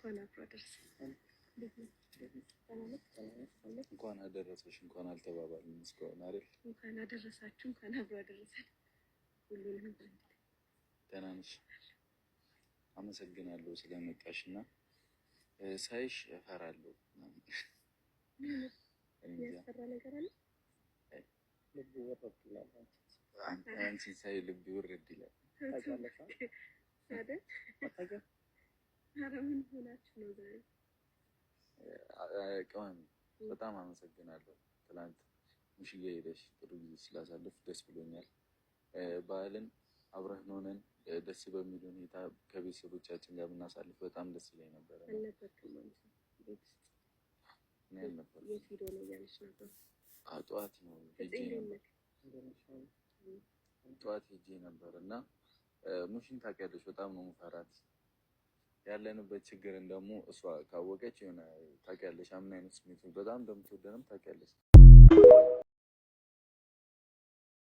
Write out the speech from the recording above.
እንኳን አብሮ አደረሰን። እንኳን አደረሰሽ እንኳን አልተባባልንም እስካሁን አይደል? እንኳን አደረሳችሁ እንኳን አብሮ አደረሰን። ሁሉንም ደህና ነሽ? አመሰግናለሁ ስለመጣሽና ሳይሽ እፈራለሁ። የሚያስፈራ ነገር አለ? ልብ ወረድ ይላል። አንቺን ሳይ ልብ ይወርድ ይላል። አይደል? ኧረ ምን ሆናችሁ ነው ዛሬ? ቀን በጣም አመሰግናለሁ። ትናንት ሙሽዬ ሄደሽ ጥሩ ጊዜ ስላሳለፍ ደስ ብሎኛል። በዓልን አብረን ሆነን ደስ በሚል ሁኔታ ከቤተሰቦቻችን ጋር ብናሳልፍ በጣም ደስ ይለኝ ነበር። አልነበርክም ማለት ነው? ቤት ውስጥ እኔ አልነበርኩም። የት ሄዶ ነው እያለች ነበር? ጠዋት ነው ሄጄ ነበር። ጠዋት ሄጄ ነበር እና ሙሽን ታውቂያለሽ፣ በጣም ነው የምፈራት። ያለንበት ችግርን ደግሞ እሷ ካወቀች የሆነ ታውቂያለሽ፣ ምን አይነት ስሜት በጣም እንደምትወደንም ታውቂያለሽ።